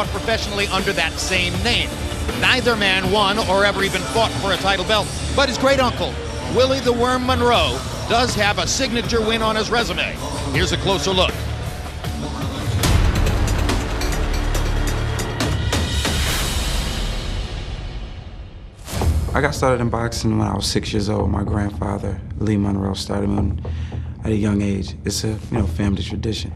professionally under that same name. Neither man won or ever even fought for a title belt, but his great uncle, Willie the Worm Monroe, does have a signature win on his resume. Here's a closer look. I got started in boxing when I was 6 years old. My grandfather, Lee Monroe, started me at a young age. It's a family tradition.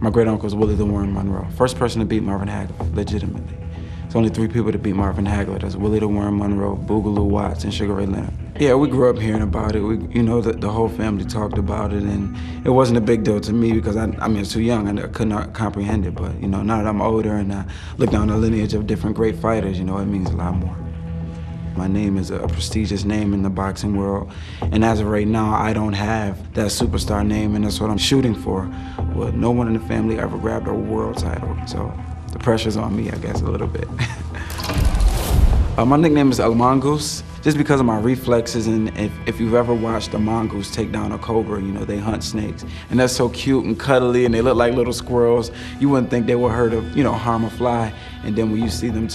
My great uncle was Willie the Worm Monroe, first person to beat Marvin Hagler, legitimately. There's only 3 people to beat Marvin Hagler. That's Willie the Worm Monroe, Boogaloo Watts, and Sugar Ray Leonard. Yeah, we grew up hearing about it. The whole family talked about it, and it wasn't a big deal to me because I was too young. I could not comprehend it. But now that I'm older and I look down the lineage of different great fighters, it means a lot more. My name is a prestigious name in the boxing world, and as of right now, I don't have that superstar name, and that's what I'm shooting for. Well, no one in the family ever grabbed a world title, so the pressure's on me, I guess, a little bit. My nickname is El Mongoose, just because of my reflexes, and if you've ever watched a mongoose take down a cobra, they hunt snakes, and that's so cute and cuddly, and they look like little squirrels. You wouldn't think they would hurt harm a fly, and then when you see them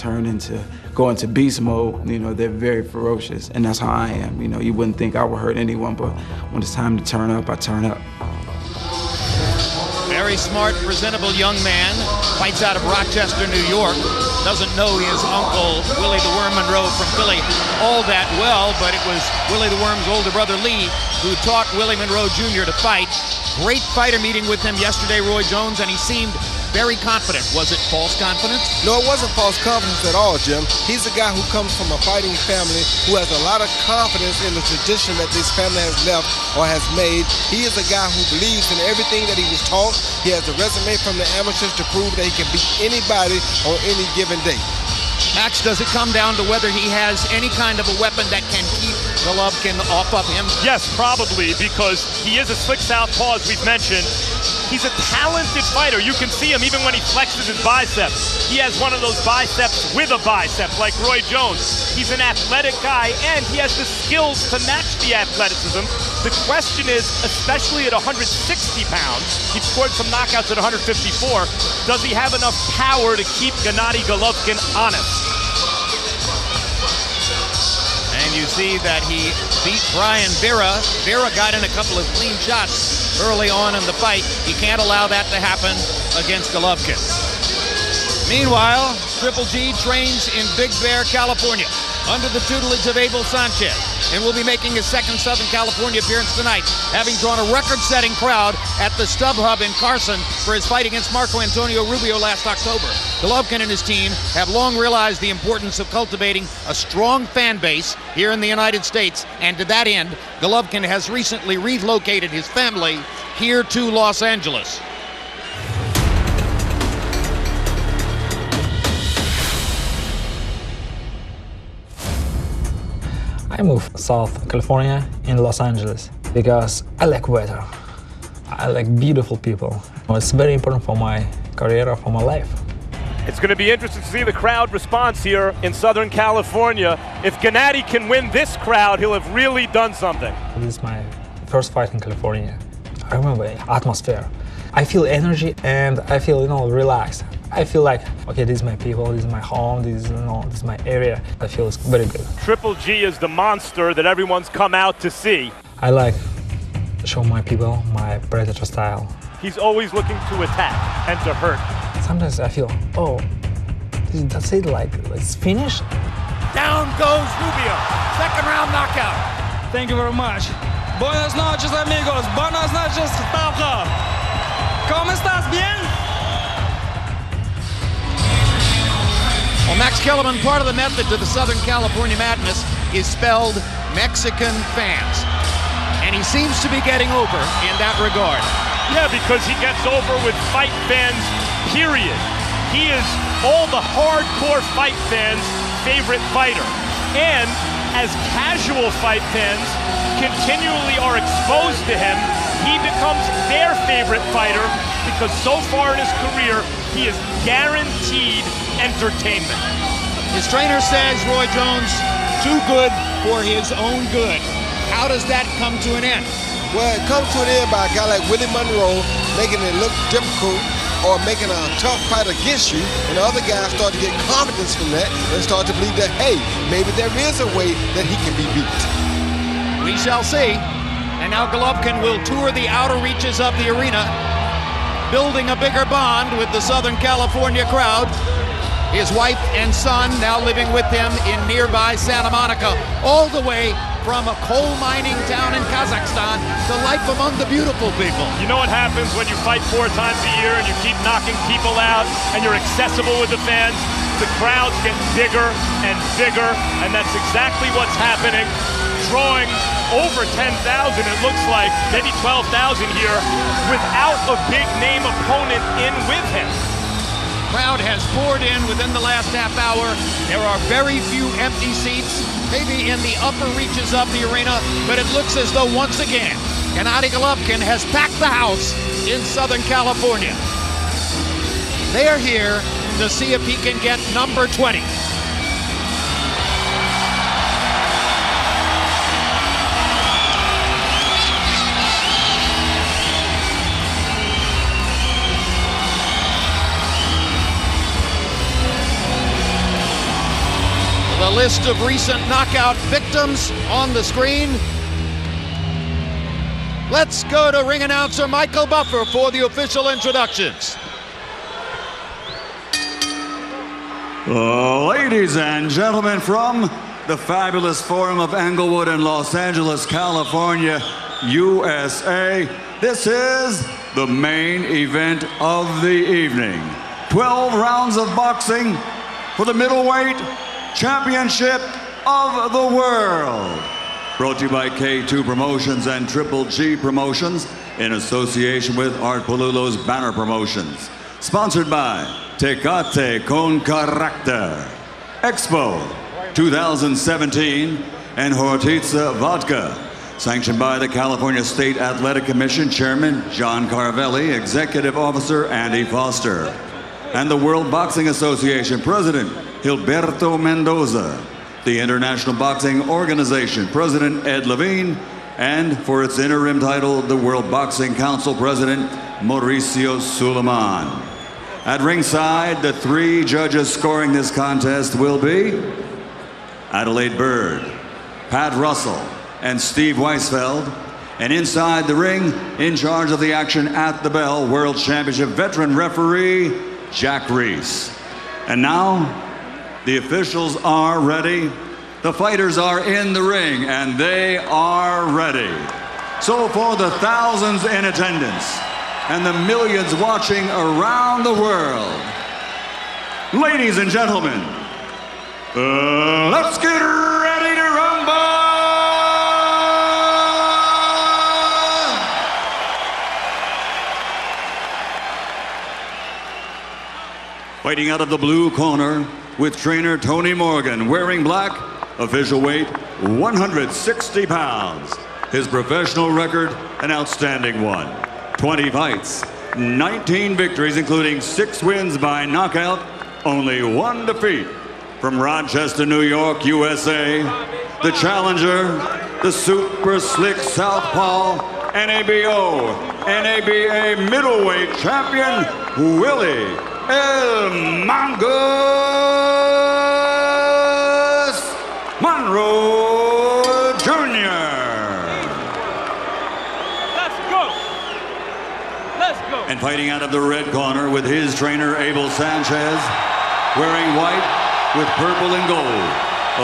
go into beast mode, they're very ferocious, and that's how I am. You wouldn't think I would hurt anyone, but when it's time to turn up, I turn up. Very smart, presentable young man, fights out of Rochester, New York. Doesn't know his uncle, Willie the Worm Monroe from Philly, all that well, but it was Willie the Worm's older brother, Lee, who taught Willie Monroe Jr. to fight. Great fighter meeting with him yesterday, Roy Jones, and he seemed very confident. Was it false confidence? No, it wasn't false confidence at all, Jim. He's a guy who comes from a fighting family who has a lot of confidence in the tradition that this family has left or has made. He is a guy who believes in everything that he was taught. He has a resume from the amateurs to prove that he can beat anybody on any given day. Max, does it come down to whether he has any kind of a weapon that can keep Golovkin off of him? Yes, probably, because he is a slick southpaw, as we've mentioned. He's a talented fighter. You can see him even when he flexes his biceps. He has one of those biceps with a bicep, like Roy Jones. He's an athletic guy, and he has the skills to match the athleticism. The question is, especially at 160 pounds, he scored some knockouts at 154, does he have enough power to keep Gennady Golovkin honest? And you see that he beat Brian Vera. Vera got in a couple of clean shots early on in the fight. He can't allow that to happen against Golovkin. Meanwhile, Triple G trains in Big Bear, California, under the tutelage of Abel Sanchez, and will be making his second Southern California appearance tonight, having drawn a record-setting crowd at the StubHub in Carson for his fight against Marco Antonio Rubio last October. Golovkin and his team have long realized the importance of cultivating a strong fan base here in the United States, and to that end, Golovkin has recently relocated his family here to Los Angeles. I moved South California in Los Angeles because I like weather. I like beautiful people. It's very important for my career, for my life. It's going to be interesting to see the crowd response here in Southern California. If Gennady can win this crowd, he'll have really done something. This is my first fight in California. I remember the atmosphere. I feel energy and I feel, relaxed. I feel like, okay, this is my people, this is my home, this is my area. I feel it's very good. Triple G is the monster that everyone's come out to see. I like to show my people my predator style. He's always looking to attack and to hurt. Sometimes I feel, that's it, like, it's finished. Down goes Rubio. Second round knockout. Thank you very much. Buenas noches, amigos. Buenas noches, Tauja. ¿Cómo estás? Bien? Well, Max Kellerman, part of the method to the Southern California madness is spelled Mexican fans. And he seems to be getting over in that regard. Yeah, because he gets over with fight fans, period. He is all the hardcore fight fans' favorite fighter. And as casual fight fans continually are exposed to him, he becomes their favorite fighter because so far in his career, he is guaranteed entertainment. His trainer says, Roy Jones, too good for his own good. How does that come to an end? Well, it comes to an end by a guy like Willie Monroe making it look difficult or making a tough fight against you, and the other guys start to get confidence from that and start to believe that, hey, maybe there is a way that he can be beat. We shall see. And now Golovkin will tour the outer reaches of the arena, building a bigger bond with the Southern California crowd. His wife and son now living with him in nearby Santa Monica, all the way from a coal mining town in Kazakhstan to life among the beautiful people. You know what happens when you fight 4 times a year and you keep knocking people out and you're accessible with the fans? The crowds get bigger and bigger, and that's exactly what's happening. Drawing over 10,000, it looks like, maybe 12,000 here, without a big name opponent in with him. Crowd has poured in within the last half hour. There are very few empty seats, maybe in the upper reaches of the arena, but it looks as though once again, Gennady Golovkin has packed the house in Southern California. They are here to see if he can get number 20. The list of recent knockout victims on the screen. Let's go to ring announcer Michael Buffer for the official introductions. Ladies and gentlemen, from the fabulous Forum of Englewood in Los Angeles, California, USA, this is the main event of the evening. 12 rounds of boxing for the middleweight championship of the world. Brought to you by K2 Promotions and Triple G Promotions in association with Art Palulo's Banner Promotions. Sponsored by Tecate con Carácter, Expo 2017, and Hortitza Vodka. Sanctioned by the California State Athletic Commission Chairman John Carvelli, Executive Officer Andy Foster, and the World Boxing Association President Gilberto Mendoza, the International Boxing Organization President Ed Levine, and for its interim title, the World Boxing Council President Mauricio Suleiman. At ringside, the 3 judges scoring this contest will be Adelaide Bird, Pat Russell, and Steve Weisfeld. And inside the ring, in charge of the action at the bell, World Championship veteran referee Jack Reese. And now, the officials are ready. The fighters are in the ring, and they are ready. So for the thousands in attendance and the millions watching around the world, ladies and gentlemen, let's get ready to rumble! Fighting out of the blue corner with trainer Tony Morgan, wearing black, official weight 160 pounds. His professional record, an outstanding one. 20 fights, 19 victories, including 6 wins by knockout, only 1 defeat. From Rochester, New York, USA, the challenger, the super slick southpaw, NABO, NABA middleweight champion, Willie El Mongoose Monnroe Jr. Let's go. And fighting out of the red corner with his trainer, Abel Sanchez, wearing white with purple and gold,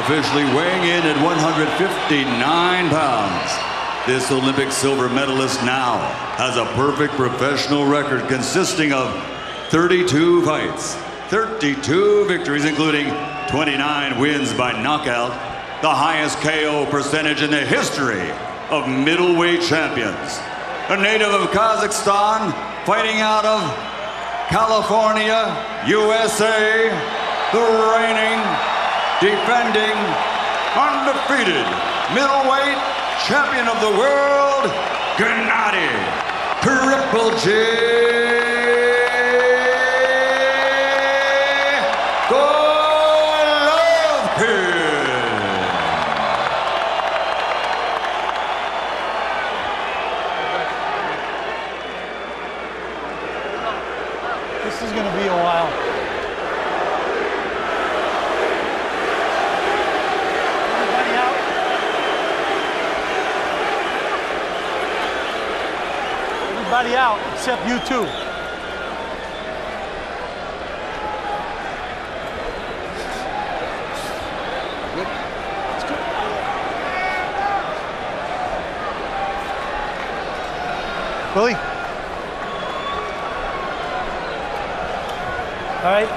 officially weighing in at 159 pounds. This Olympic silver medalist now has a perfect professional record consisting of 32 fights, 32 victories, including 29 wins by knockout, the highest KO percentage in the history of middleweight champions. A native of Kazakhstan, fighting out of California, USA, the reigning, defending, undefeated middleweight champion of the world, Gennady Triple G Golovkin. everybody out except you two. Willie? All right,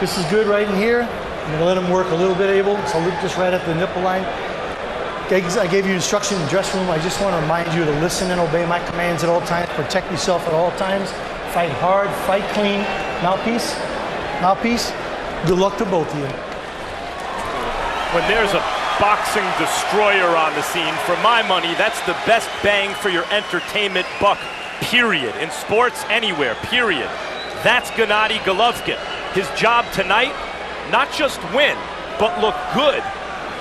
this is good right in here. I'm gonna let him work a little bit able, so look just right at the nipple line. I gave you instruction in the dressing room. I just want to remind you to listen and obey my commands at all times, protect yourself at all times, fight hard, fight clean. Mouthpiece, mouthpiece. Good luck to both of you. When there's a boxing destroyer on the scene, for my money, that's the best bang for your entertainment buck, period. In sports, anywhere, period. That's Gennady Golovkin. His job tonight, not just win, but look good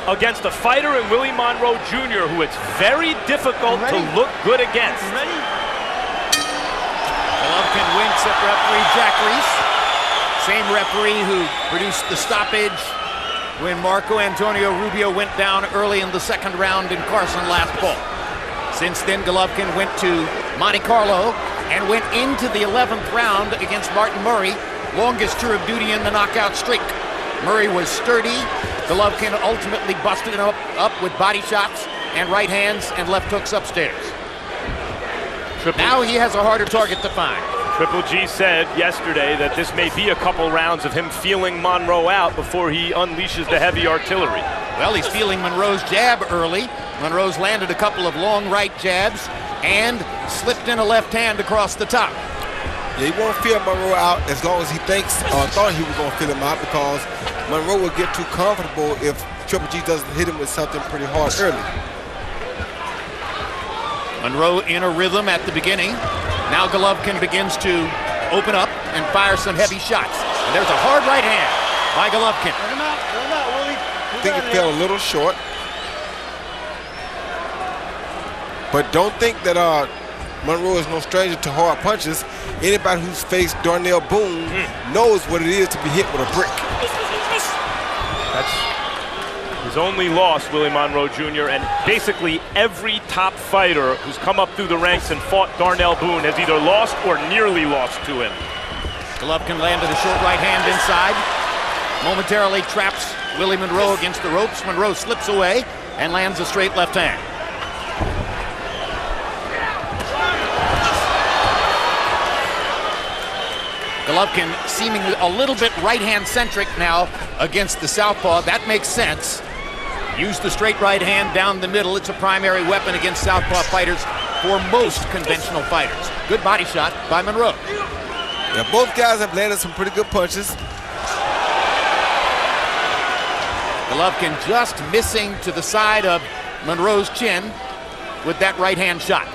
against a fighter in Willie Monroe Jr., who it's very difficult to look good against. Golovkin winks at referee Jack Reese, same referee who produced the stoppage when Marco Antonio Rubio went down early in the second round in Carson last fall. Since then, Golovkin went to Monte Carlo and went into the 11th round against Martin Murray, longest tour of duty in the knockout streak. Murray was sturdy. Golovkin ultimately busted him up with body shots and right hands and left hooks upstairs. Now he has a harder target to find. Triple G said yesterday that this may be a couple rounds of him feeling Monroe out before he unleashes the heavy artillery. Well, he's feeling Monroe's jab early. Monroe's landed a couple of long right jabs and slipped in a left hand across the top. Yeah, he won't feel Monroe out as long as he thinks or thought he was going to feel him out, because Monroe will get too comfortable if Triple G doesn't hit him with something pretty hard early. Monroe in a rhythm at the beginning. Now Golovkin begins to open up and fire some heavy shots. And there's a hard right hand by Golovkin. Let him out, Willie. I think it fell a little short. But don't think that Monroe is no stranger to hard punches. Anybody who's faced Darnell Boone knows what it is to be hit with a brick. That's his only loss, Willie Monroe Jr., and basically every top fighter who's come up through the ranks and fought Darnell Boone has either lost or nearly lost to him. Golovkin landed a short right hand inside, momentarily traps Willie Monroe against the ropes. Monroe slips away and lands a straight left hand. Golovkin seemingly a little bit right-hand centric now against the southpaw. That makes sense. Use the straight right hand down the middle. It's a primary weapon against southpaw fighters for most conventional fighters. Good body shot by Monroe. Yeah, both guys have landed some pretty good punches. Golovkin just missing to the side of Monroe's chin with that right-hand shot.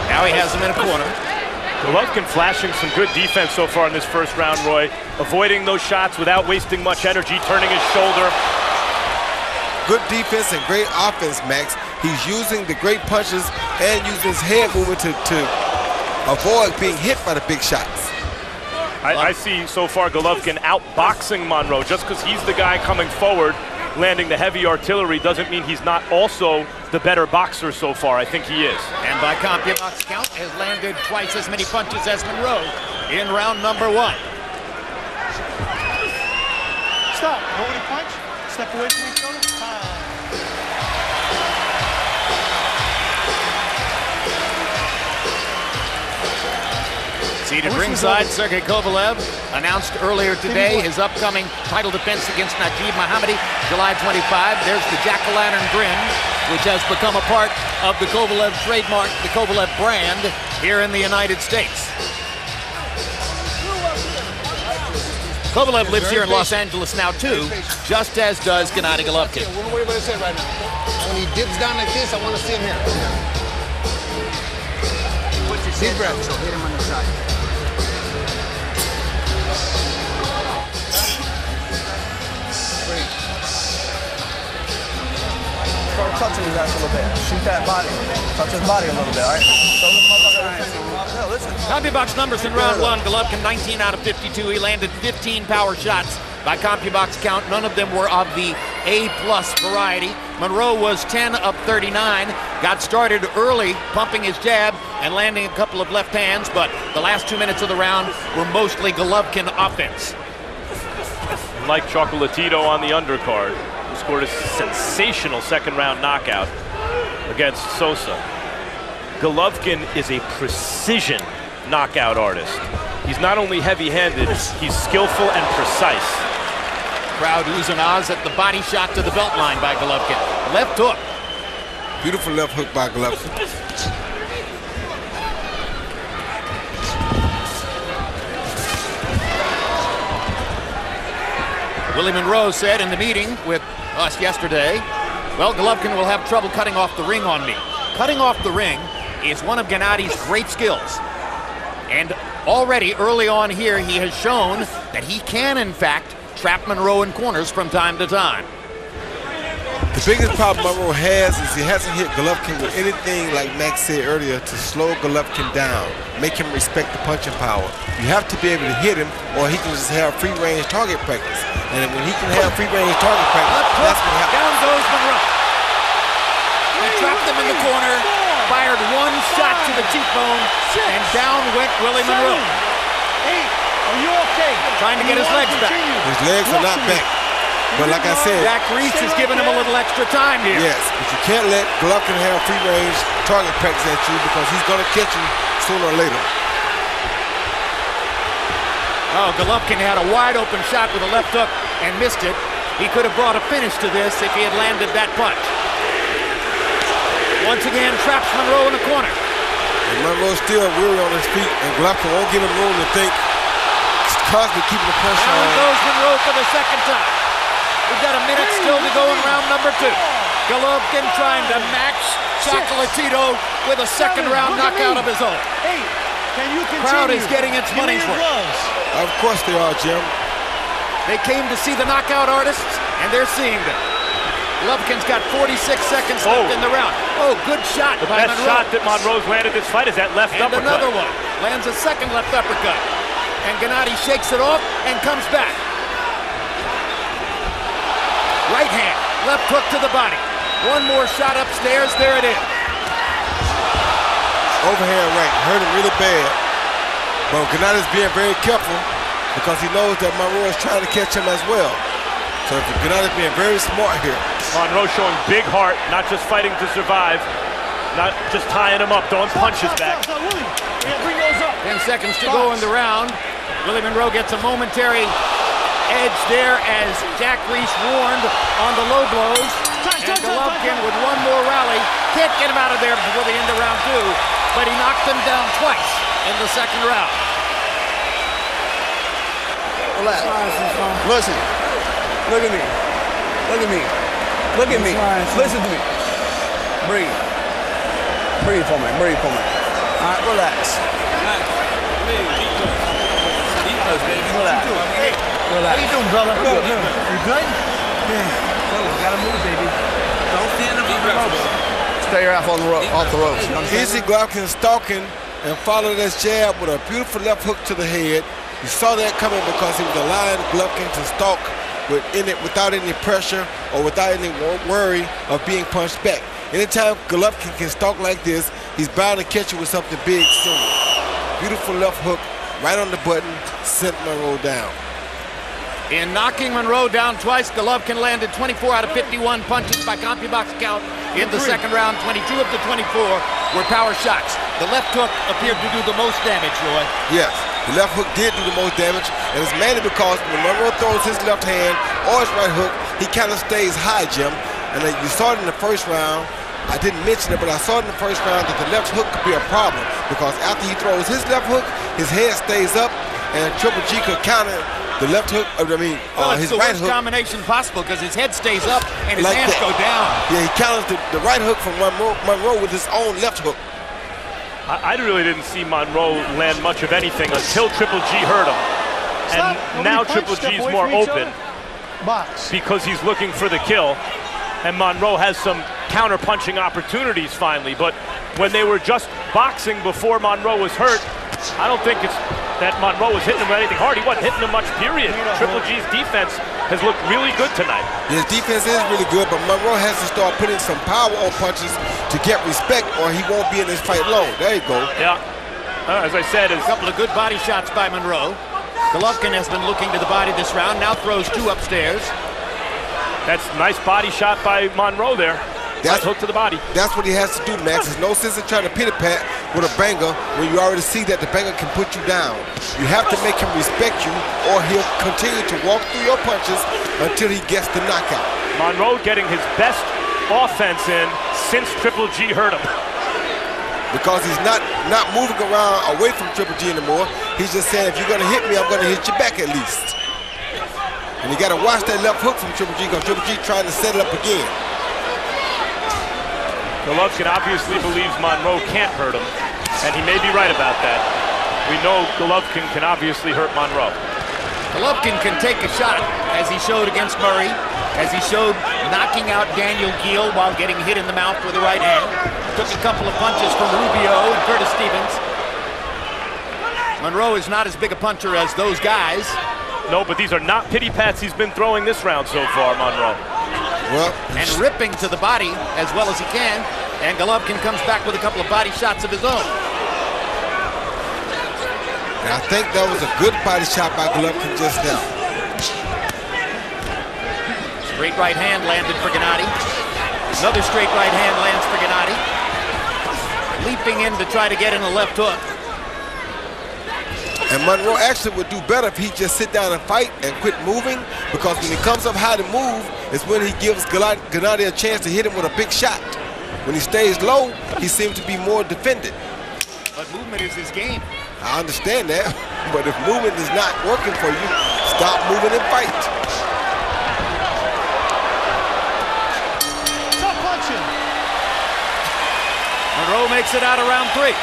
Now he has him in a corner. Golovkin flashing some good defense so far in this first round, Roy. Avoiding those shots without wasting much energy, turning his shoulder. Good defense and great offense, Max. He's using the great punches and using his head movement to avoid being hit by the big shots. I see so far Golovkin outboxing Monroe. Just because he's the guy coming forward, landing the heavy artillery, doesn't mean he's not also the better boxer so far. I think he is. And by CompuBox count, has landed twice as many punches as Monroe in round number one. Stop. Nobody punch. Step away from each other. Seated ringside, Sergey Kovalev announced earlier today his upcoming title defense against Najib Mohammadi, July 25. There's the jack-o'-lantern grin, which has become a part of the Kovalev trademark, the Kovalev brand, here in the United States. Kovalev lives here in Los Angeles now, too, just as does Gennady Golovkin. What do you say right now? When he dips down like this, I want to see him here. Deep breath. So hit him on the side. Start touching his ass a little bit. Shoot that body. Touch his body a little bit, all right? So this motherfucker, no, listen. CompuBox numbers in round one. Golovkin 19 out of 52. He landed 15 power shots, by CompuBox count. None of them were of the A-plus variety. Monnro was 10 of 39, got started early, pumping his jab and landing a couple of left hands, but the last 2 minutes of the round were mostly Golovkin offense. Like Chocolatito on the undercard, who scored a sensational second-round knockout against Sosa. Golovkin is a precision knockout artist. He's not only heavy-handed, he's skillful and precise. Crowd oohs and ahs at the body shot to the belt line by Golovkin. Left hook. Beautiful left hook by Golovkin. Willie Monnro said in the meeting with us yesterday, well, Golovkin will have trouble cutting off the ring on me. Cutting off the ring is one of Gennadi's great skills. And already early on here, he has shown that he can, in fact, trap Monnro in corners from time to time. The biggest problem Monnro has is he hasn't hit Golovkin with anything, like Max said earlier, to slow Golovkin down, make him respect the punching power. You have to be able to hit him, or he can just have free-range target practice. And when he can have free-range target practice, that's what happens. Down goes Monnro. He trapped him in the corner, fired one shot to the cheekbone, and down went Willie Monnro. Are you okay? Trying to get his legs back. His legs are not back. But like I said, Jack Reese is giving him a little extra time here. Yes, but you can't let Golovkin have free-range target practice at you because he's going to catch you sooner or later. Oh, Golovkin had a wide-open shot with a left hook and missed it. He could have brought a finish to this if he had landed that punch. Once again, traps Monnro in the corner. And Monroe's still weary on his feet, and Golovkin won't give him room to think. He's constantly keeping the pressure on. Down goes Monnro for the second time. We've got a minute still to go in round number 2. Golovkin trying to match Chocolatito with a second-round knockout of his own. Hey, can you continue? Crowd is getting its money's worth. Of course they are, Jim. They came to see the knockout artists, and they're seeing them. Golovkin's got 46 seconds left in the round. Oh, good shot by Monnro. Best shot that Monroe's landed this fight is that left uppercut. And another one. Lands a second left uppercut. And Gennadi shakes it off and comes back. Right hand, left hook to the body. One more shot upstairs, there it is. Overhand right, hurt him really bad. But Gennadi's being very careful because he knows that Monroe is trying to catch him as well. So Gennadi's being very smart here. Monroe showing big heart, not just fighting to survive, not just tying him up, throwing punches back. 10 seconds to go in the round. Willie Monnro gets a momentary edge there as Jack Reese warned on the low blows. And Golovkin with one more rally. Can't get him out of there before the end of round 2, but he knocked him down twice in the second round. Relax. Listen. Look at me. Look at me. Look at me. Listen to me. Breathe. Breathe for me. Breathe for me. All right, relax. Relax. How you doing, brother? Good. You good? Yeah. Gotta move, baby. Don't stand up on the ropes. Stay your ass on the off the ropes. Easy Golovkin stalking and followed this jab with a beautiful left hook to the head. You saw that coming because he was allowing Golovkin to stalk without any pressure or without any worry of being punched back. Anytime Golovkin can stalk like this, he's bound to catch you with something big soon. Beautiful left hook right on the button, sent Monnro down. In knocking Monnro down twice, Golovkin landed 24 out of 51 punches by CompuBox count in the second round. 22 of the 24 were power shots. The left hook appeared to do the most damage, Roy. Yes, the left hook did do the most damage, and it's mainly because when Monnro throws his left hand or his right hook, he kind of stays high, Jim. And you saw it in the first round. I didn't mention it, but I saw it in the first round that the left hook could be a problem because after he throws his left hook, his head stays up, and Triple G could counter the left hook, it's his the right worst hook. combination possible because his head stays up and his like hands that. go down. Yeah, he counters the right hook from Monnro with his own left hook. I really didn't see Monroe land much of anything until Triple G hurt him. And now Triple G's more open because he's looking for the kill. And Monroe has some counter-punching opportunities finally. But when they were just boxing before Monroe was hurt, I don't think it's that Mmonro was hitting him with anything hard. He wasn't hitting him much, period. Triple G's defense has looked really good tonight. His defense is really good, but Mmonro has to start putting some power on punches to get respect, or he won't be in this fight long. There you go. Yeah. As I said, a couple of good body shots by Mmonro. Golovkin has been looking to the body this round, now throws 2 upstairs. That's a nice body shot by Mmonro there. That's hook to the body. That's what he has to do, Max. There's no sense in trying to pity-pat with a banger when you already see that the banger can put you down. You have to make him respect you, or he'll continue to walk through your punches until he gets the knockout. Mmonro getting his best offense in since Triple G hurt him. Because he's not moving around away from Triple G anymore. He's just saying, if you're going to hit me, I'm going to hit you back at least. And you got to watch that left hook from Triple G, because Triple G trying to set it up again. Golovkin obviously believes Mmonro can't hurt him, and he may be right about that. We know Golovkin can obviously hurt Mmonro. Golovkin can take a shot, as he showed against Murray, as he showed knocking out Daniel Geale while getting hit in the mouth with the right hand. Took a couple of punches from Rubio and Curtis Stevens. Mmonro is not as big a puncher as those guys. No, but these are not pity pats he's been throwing this round so far, Mmonro. Well, and ripping to the body as well as he can, and Golovkin comes back with a couple of body shots of his own. And I think that was a good body shot by Golovkin just now. Straight right hand landed for Gennady. Another straight right hand lands for Gennady. Leaping in to try to get in a left hook. And Mmonro actually would do better if he just sit down and fight and quit moving, because when he comes up high to move, it's when he gives Gennady a chance to hit him with a big shot. When he stays low, he seems to be more defended. But movement is his game. I understand that, but if movement is not working for you, stop moving and fight. Stop punching. Mmonro makes it out of round 3.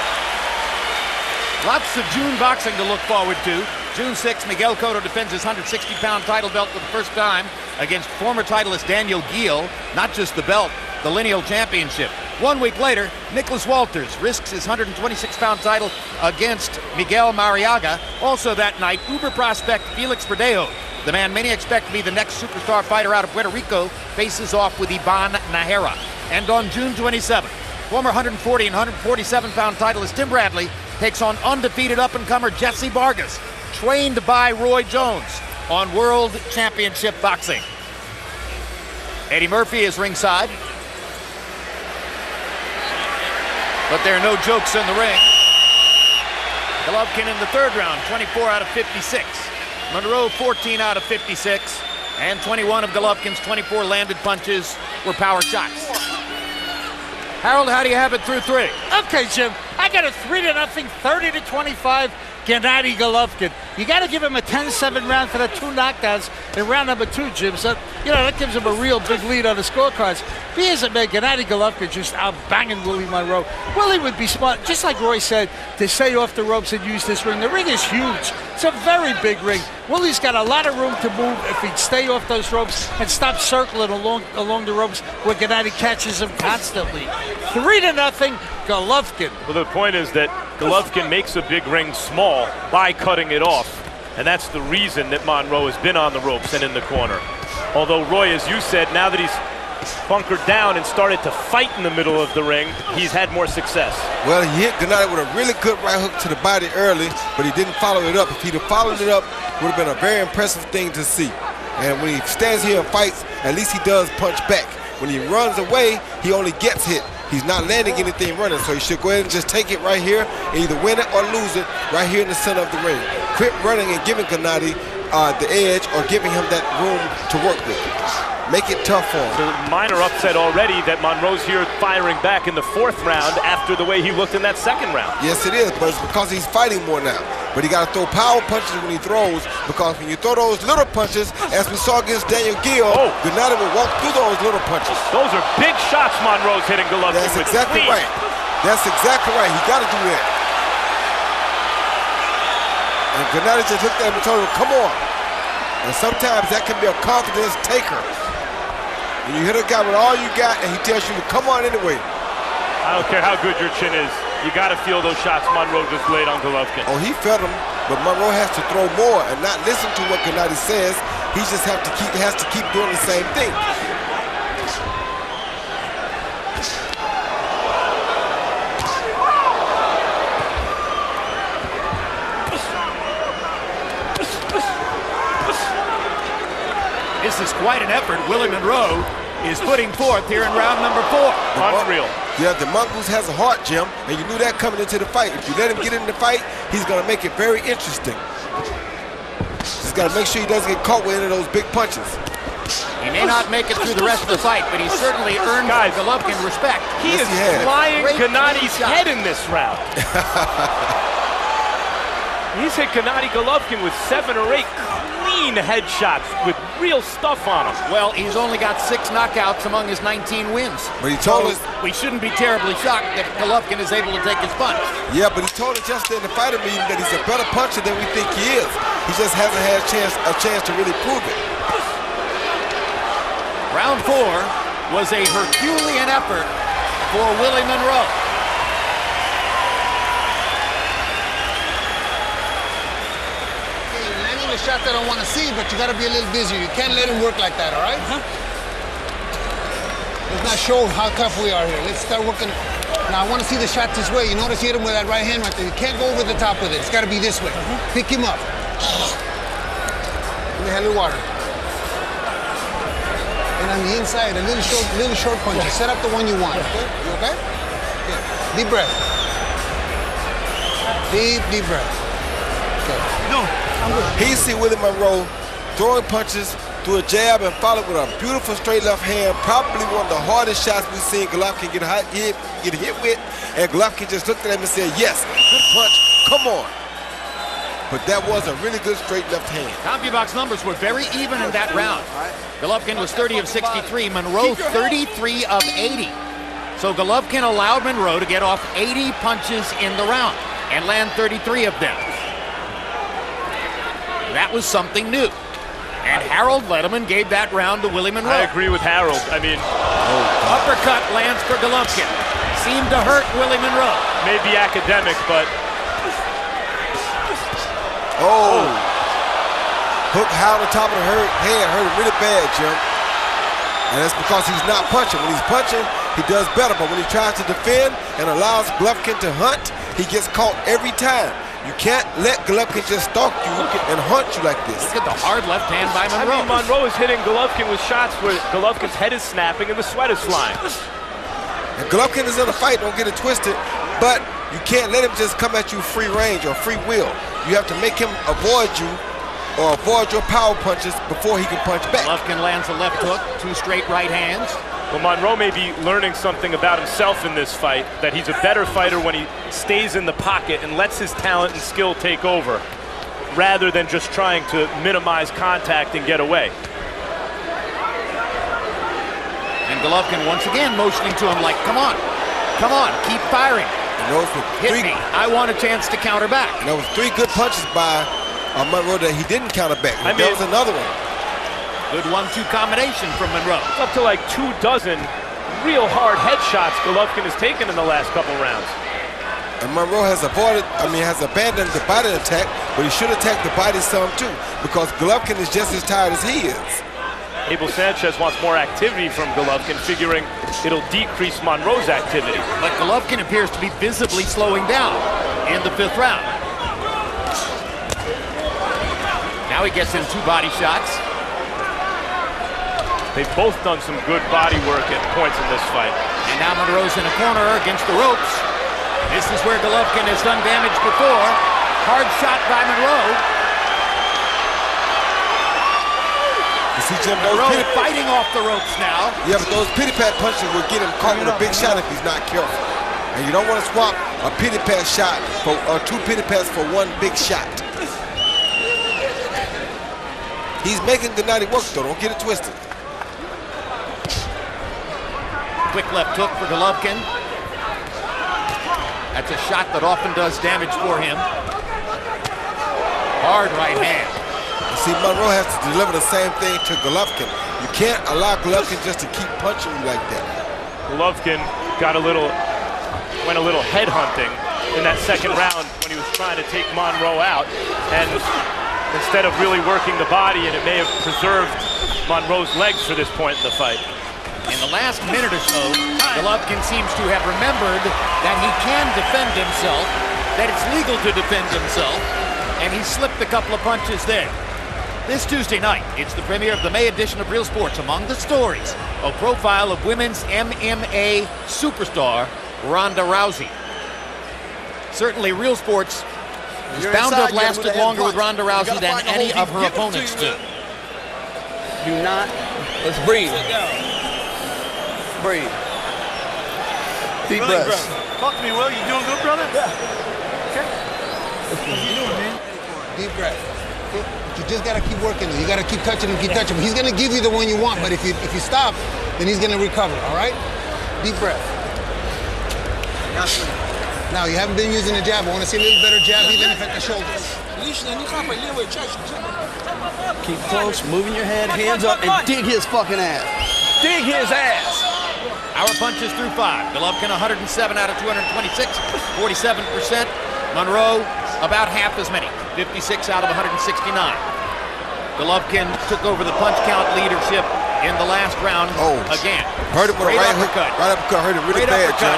Lots of June boxing to look forward to. June 6th, Miguel Cotto defends his 160-pound title belt for the first time against former titleist Daniel Geale. Not just the belt, the lineal championship. 1 week later, Nicholas Walters risks his 126-pound title against Miguel Mariaga. Also that night, Uber prospect Felix Verdejo, the man many expect to be the next superstar fighter out of Puerto Rico, faces off with Ivan Najera. And on June 27th, former 140 and 147-pound titleist Tim Bradley takes on undefeated up-and-comer Jesse Vargas, trained by Roy Jones on World Championship Boxing. Eddie Murphy is ringside, but there are no jokes in the ring. Golovkin in the 3rd round, 24 out of 56. Mmonro, 14 out of 56, and 21 of Golovkin's 24 landed punches were power shots. Harold, how do you have it through 3? Okay, Jim, I got a 3-0, 30-25, Gennady Golovkin. You got to give him a 10-7 round for the 2 knockdowns in round number 2, Jim. So, that gives him a real big lead on the scorecards. He isn't, man. Gennady Golovkin just out-banging Willie Mmonro. Willie would be smart, just like Roy said, to stay off the ropes and use this ring. The ring is huge. It's a very big ring. Willie's got a lot of room to move if he'd stay off those ropes and stop circling along the ropes where Gennady catches him constantly. 3-0, Golovkin. Well, the point is that Golovkin makes a big ring small by cutting it off. And that's the reason that Mmonro has been on the ropes and in the corner. Although, Roy, as you said, now that he's bunkered down and started to fight in the middle of the ring, he's had more success. Well, he hit Gennady with a really good right hook to the body early, but he didn't follow it up. If he'd have followed it up, it would have been a very impressive thing to see. And when he stands here and fights, at least he does punch back. When he runs away, he only gets hit. He's not landing anything running, so he should go ahead and just take it right here and either win it or lose it right here in the center of the ring. Quit running and giving Gennady the edge or giving him that room to work with. Make it tough for him. So minor upset already that Monroe's here firing back in the 4th round after the way he looked in that 2nd round. Yes, it is, but it's because he's fighting more now. But he got to throw power punches when he throws, because when you throw those little punches, as we saw against Daniel Geale, Gennady will walk through those little punches. Those are big shots Monroe's hitting Golovkin with. That's exactly right. That's exactly right. He got to do that. And Gennady just looked at him and told him, come on. And sometimes that can be a confidence taker. When you hit a guy with all you got and he tells you to come on anyway. I don't care how good your chin is. You got to feel those shots Mونرو just laid on Golovkin. Oh, he felt them, but Mونrو has to throw more and not listen to what Gennady says. He just has to keep doing the same thing. This is quite an effort Willie Mونrو is putting forth here in round number 4. Unreal. Yeah, the mongoose has a heart, Jim, and you knew that coming into the fight. If you let him get in the fight, he's going to make it very interesting. Just got to make sure he doesn't get caught with any of those big punches. He may not make it through the rest of the fight, but he certainly earned Golovkin respect. He is flying Gennady's head in this round. He's hit Gennady Golovkin with 7 or 8 clean headshots with real stuff on him. Well, he's only got 6 knockouts among his 19 wins. But he told us we shouldn't be terribly shocked that Golovkin is able to take his punch. Yeah, but he told us yesterday in the fighter meeting that he's a better puncher than we think he is. He just hasn't had a chance to really prove it. Round 4 was a Herculean effort for Willie Mونrو. A shot that I want to see, but you got to be a little busier. You can't let him work like that, all right? Let's not show how tough we are here. Let's start working. Now, I want to see the shot this way. You notice he hit him with that right hand right there. You can't go over the top with it. It's got to be this way. Pick him up. Give me a little water. And on the inside, a little short punch. Set up the one you want, okay? You okay? Good. Deep breath. Deep breath. Okay. No. He see Willie Mونrو throwing punches through a jab and followed with a beautiful straight left hand. Probably one of the hardest shots we've seen Golovkin get hit with. And Golovkin just looked at him and said, yes, good punch, come on. But that was a really good straight left hand. CompuBox numbers were very even in that round. Golovkin was 30 of 63, Mونrو 33 of 80. So Golovkin allowed Mونrو to get off 80 punches in the round and land 33 of them. That was something new. And Harold Letterman gave that round to Willie Mونró. I agree with Harold. I mean, uppercut lands for Golovkin. Seemed to hurt Willie Mونró. Maybe academic, but hook high on the top of the head hurt him really bad, Jim. And that's because he's not punching. When he's punching, he does better. But when he tries to defend and allows Golovkin to hunt, he gets caught every time. You can't let Golovkin just stalk you and hunt you like this. Look at the hard left hand by Mونró. I mean, Mونró is hitting Golovkin with shots where Golovkin's head is snapping and the sweat is flying. And Golovkin is in a fight, don't get it twisted, but you can't let him just come at you free range or free will. You have to make him avoid you or avoid your power punches before he can punch back. Golovkin lands a left hook, 2 straight right hands. Well, Mونró may be learning something about himself in this fight, that he's a better fighter when he stays in the pocket and lets his talent and skill take over, rather than just trying to minimize contact and get away. And Golovkin once again motioning to him like, come on, keep firing. Hit me, I want a chance to counter back. And there was 3 good punches by Mونró that he didn't counter back. There was another one. Good 1-2 combination from Mونró. Up to like 24 real hard headshots Golovkin has taken in the last couple rounds. And Mونró has abandoned the body attack, but he should attack the body some too, because Golovkin is just as tired as he is. Abel Sanchez wants more activity from Golovkin, figuring it'll decrease Mونró's activity. But Golovkin appears to be visibly slowing down in the 5th round. Now he gets in 2 body shots. They've both done some good body work at points in this fight. And now Mونró's in a corner against the ropes. This is where Golovkin has done damage before. Hard shot by Mونró. You see, Jim, Mونró fighting off the ropes now. Yeah, but those pity-pat punches will get him caught with a big shot if he's not careful. And you don't want to swap a pity-pat shot or 2 pity-pats for 1 big shot. He's making Gennady work, though. Don't get it twisted. Quick left hook for Golovkin. That's a shot that often does damage for him. Hard right hand. You see, Mونró has to deliver the same thing to Golovkin. You can't allow Golovkin just to keep punching you like that. Golovkin got a little went a little headhunting in that second round when he was trying to take Monnero out, and instead of really working the body, and it may have preserved Monroe's legs for this point in the fight. In the last minute or so, Golovkin seems to have remembered that he can defend himself, that it's legal to defend himself, and he slipped a couple of punches there. This Tuesday night, it's the premiere of the May edition of Real Sports. Among the stories, a profile of women's MMA superstar Ronda Rousey. Certainly, Real Sports is bound to have lasted longer with Ronda Rousey than any of her opponents do. Do not. Let's breathe. Breathe. Deep breaths. Talk to me, Will. You doing good, brother? Yeah. Okay. What you doing, man? Deep breath. You just gotta keep working. You gotta keep touching him, keep touching him. He's gonna give you the one you want, but if you stop, then he's gonna recover. All right? Deep breath. Now you haven't been using the jab. I want to see a little better jab, even if at the shoulders. Keep close, moving your head, hands up, and dig his fucking ass. Dig his ass. Our punches through 5. Golovkin 107 out of 226, 47%. Monroe about half as many, 56 out of 169. Golovkin took over the punch count leadership in the last round again. Hurt him with a right uppercut. Right uppercut hurt him really bad, Jim.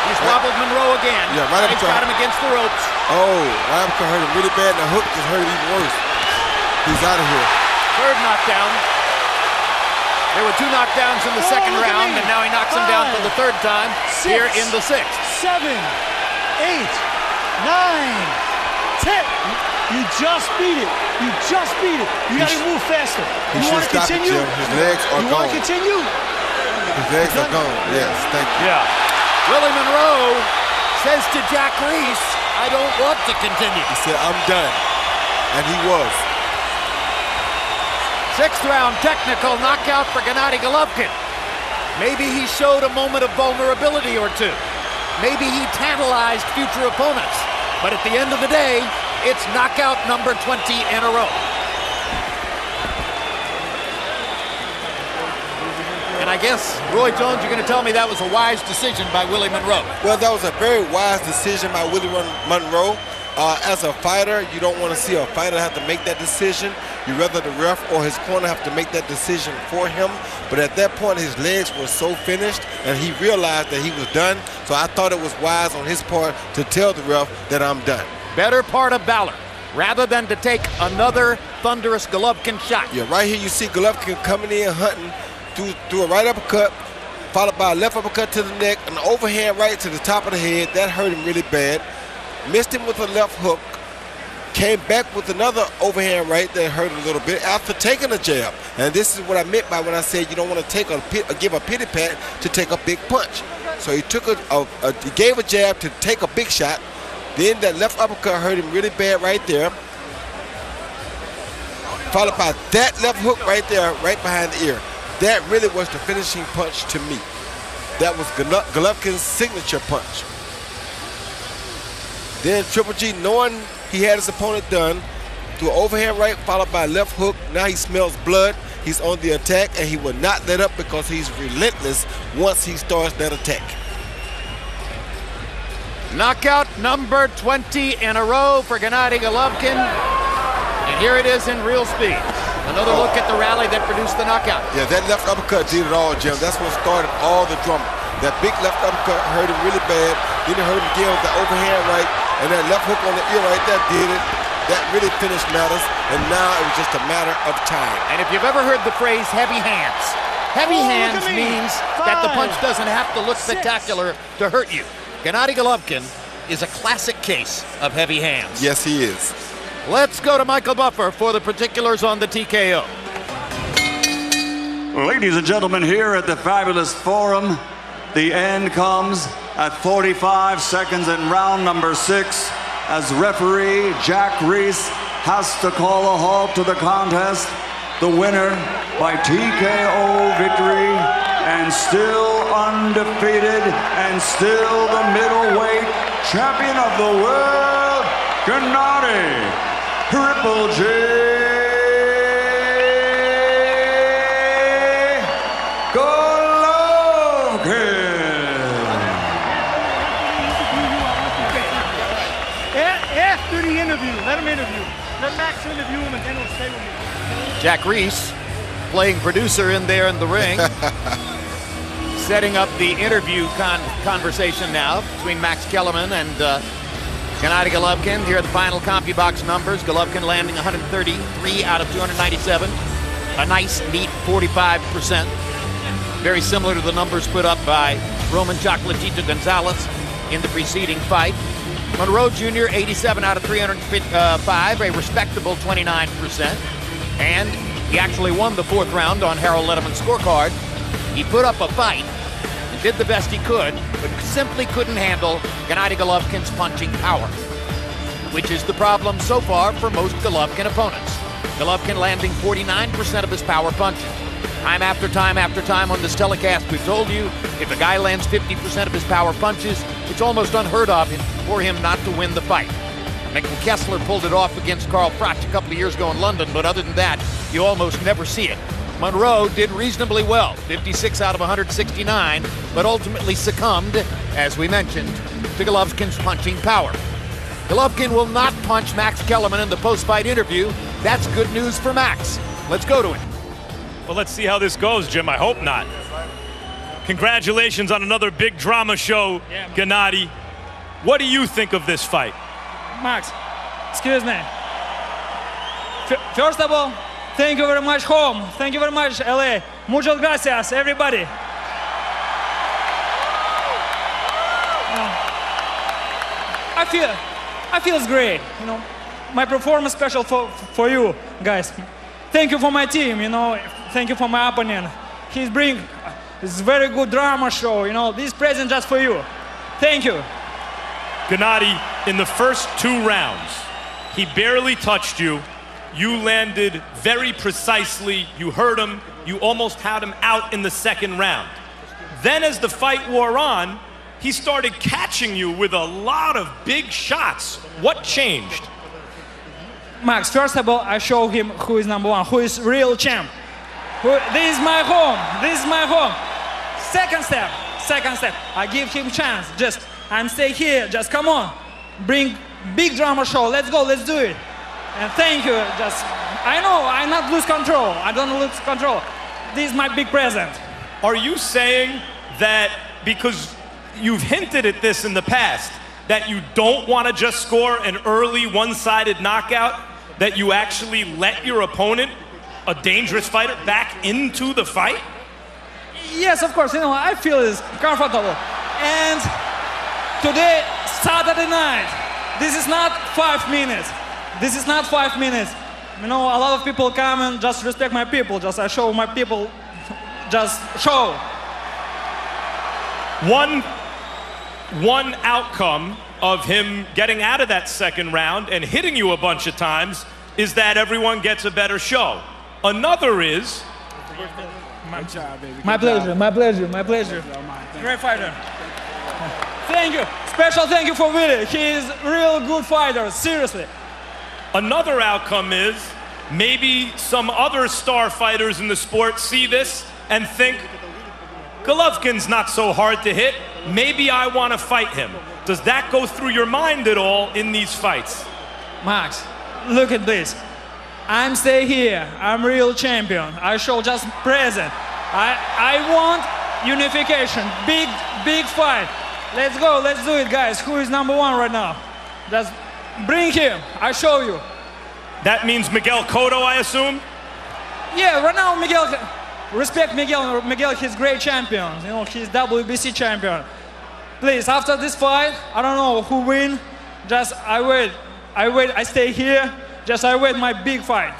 He's wobbled Monroe again. Yeah, right uppercut. He's got him against the ropes. Oh, right uppercut hurt him really bad, and the hook just hurt him even worse. He's out of here. Third knockdown. There were 2 knockdowns in the second round, and now he knocks him down for the third time here in the 6th. 7, 8, 9, 10. You just beat it. You just beat it. You got to move faster. You want to continue? His legs are gone. You want to continue? His legs are gone. Yes, thank you. Yeah. Willie Monroe says to Jack Reese, I don't want to continue. He said, I'm done. And he was. 6th round technical knockout for Gennady Golovkin. Maybe he showed a moment of vulnerability or two. Maybe he tantalized future opponents. But at the end of the day, it's knockout number 20 in a row. And I guess, Roy Jones, you're going to tell me that was a wise decision by Willie Monroe. Well, that was a very wise decision by Willie Monroe. As a fighter, you don't want to see a fighter have to make that decision. You'd rather the ref or his corner have to make that decision for him. But at that point, his legs were so finished, and he realized that he was done. So I thought it was wise on his part to tell the ref that I'm done. Better part of valor, rather than to take another thunderous Golovkin shot. Yeah, right here you see Golovkin coming in hunting through a right uppercut, followed by a left uppercut to the neck, an overhand right to the top of the head. That hurt him really bad. Missed him with a left hook, came back with another overhand right that hurt a little bit after taking a jab. And this is what I meant by when I said you don't want to take give a pity pat to take a big punch. So he took he gave a jab to take a big shot. Then that left uppercut hurt him really bad right there. Followed by that left hook right there, right behind the ear. That really was the finishing punch to me. That was Golovkin's signature punch. Then Triple G, knowing he had his opponent done, threw an overhand right followed by a left hook. Now he smells blood. He's on the attack, and he will not let up because he's relentless once he starts that attack. Knockout number 20 in a row for Gennady Golovkin. And here it is in real speed. Another look at the rally that produced the knockout. Yeah, that left uppercut did it all, Jim. That's what started all the drama. That big left uppercut hurt him really bad. Then it hurt him again with the overhand right. And that left hook on the ear right there did it. That really finished matters. And now it was just a matter of time. And if you've ever heard the phrase heavy hands, heavy hands means that the punch doesn't have to look spectacular to hurt you. Gennady Golovkin is a classic case of heavy hands. Yes, he is. Let's go to Michael Buffer for the particulars on the TKO. Ladies and gentlemen, here at the Fabulous Forum, the end comes at 45 seconds in round number 6 as referee Jack Reese has to call a halt to the contest. The winner by TKO victory and still undefeated and still the middleweight champion of the world, Gennady Triple G Golovkin. do the interview. Let him interview. Let Max interview him and then he'll stay with me. Jack Reese, playing producer in there in the ring, setting up the interview conversation now between Max Kellerman and Gennady Golovkin. Here are the final CompuBox numbers. Golovkin landing 133 out of 297. A nice, neat 45%. Very similar to the numbers put up by Roman Chocolatito Gonzalez in the preceding fight. Monnroe Jr., 87 out of 305, a respectable 29%. And he actually won the fourth round on Harold Letterman's scorecard. He put up a fight and did the best he could, but simply couldn't handle Gennady Golovkin's punching power, which is the problem so far for most Golovkin opponents. Golovkin landing 49% of his power punches. Time after time on this telecast, we've told you, if a guy lands 50% of his power punches, it's almost unheard of for him not to win the fight. Mikkel Kessler pulled it off against Carl Froch a couple of years ago in London, but other than that, you almost never see it. Monnroe did reasonably well, 56 out of 169, but ultimately succumbed, as we mentioned, to Golovkin's punching power. Golovkin will not punch Max Kellerman in the post-fight interview. That's good news for Max. Let's go to it. Well, let's see how this goes, Jim. I hope not. Congratulations on another big drama show, Gennady. What do you think of this fight? Max, excuse me. First of all, thank you very much, home. Thank you very much, LA. Muchas gracias, everybody. I feel great. You know, my performance special for you guys. Thank you for my team. You know, thank you for my opponent. He's bring this very good drama show. You know, this present just for you. Thank you. Gennady, in the first 2 rounds, he barely touched you. You landed very precisely. You hurt him. You almost had him out in the second round. Then as the fight wore on, he started catching you with a lot of big shots. What changed? Max, first of all, I show him who is number one, who is real champ. This is my home. This is my home. Second step. I give him chance. I'm stay here. Just come on. Bring big drama show. Let's go. Let's do it. And thank you. I know I not lose control. I don't lose control. This is my big present. Are you saying that because you've hinted at this in the past, that you don't want to just score an early one-sided knockout, that you actually let your opponent, a dangerous fighter, back into the fight? Yes, of course. You know, I feel it's comfortable. And today, Saturday night, this is not 5 minutes. This is not 5 minutes. You know, a lot of people come and just respect my people. I show my people, just show. One outcome of him getting out of that second round and hitting you a bunch of times is that everyone gets a better show. Another is... My pleasure. Great fighter. Thank you. Special thank you for Wheeler. He is a real good fighter, seriously. Another outcome is maybe some other star fighters in the sport see this and think, Golovkin's not so hard to hit. Maybe I want to fight him. Does that go through your mind at all in these fights? Max, look at this. I'm stay here. I'm real champion. I show just present. I want unification. Big fight. Let's go. Let's do it, guys. Who is number one right now? Just bring him. I show you. That means Miguel Cotto, I assume? Yeah, right now Miguel. Respect Miguel. Miguel, he's great champion. You know, he's WBC champion. Please, after this fight, I don't know who win. I wait. I stay here. I wait my big fight.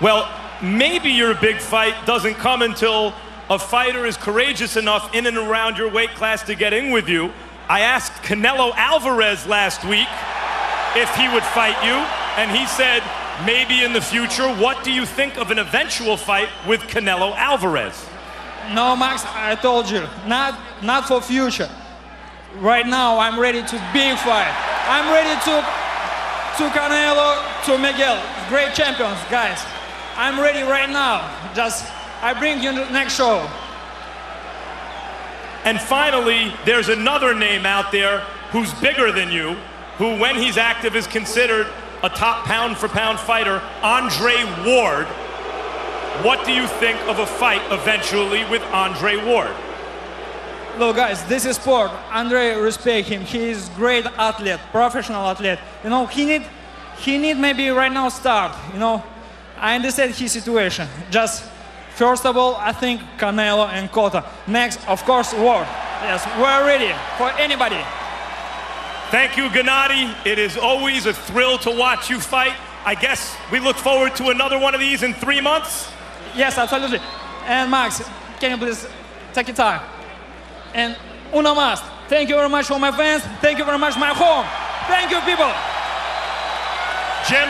Well, maybe your big fight doesn't come until a fighter is courageous enough in and around your weight class to get in with you. I asked Canelo Alvarez last week if he would fight you, and he said, maybe in the future. What do you think of an eventual fight with Canelo Alvarez? No, Max, I told you, not for future. Right now, I'm ready to big fight. I'm ready to Canelo, to Miguel, great champions, guys. I'm ready right now. I bring you the next show. And finally, there's another name out there who's bigger than you, who, when he's active, is considered a top pound-for-pound fighter, Andre Ward. What do you think of a fight eventually with Andre Ward? Look, guys, this is sport. Andre, respect him. He is great athlete, professional athlete. You know, he need maybe right now start. You know, I understand his situation. Just first of all, I think Canelo and Cotto. Next, of course, Ward. Yes, we're ready for anybody. Thank you, Gennady. It is always a thrill to watch you fight. I guess we look forward to another one of these in 3 months. Yes, absolutely. And Max, can you please take your time? And uno más. Thank you very much for my fans. Thank you very much, my home. Thank you, people. Jim,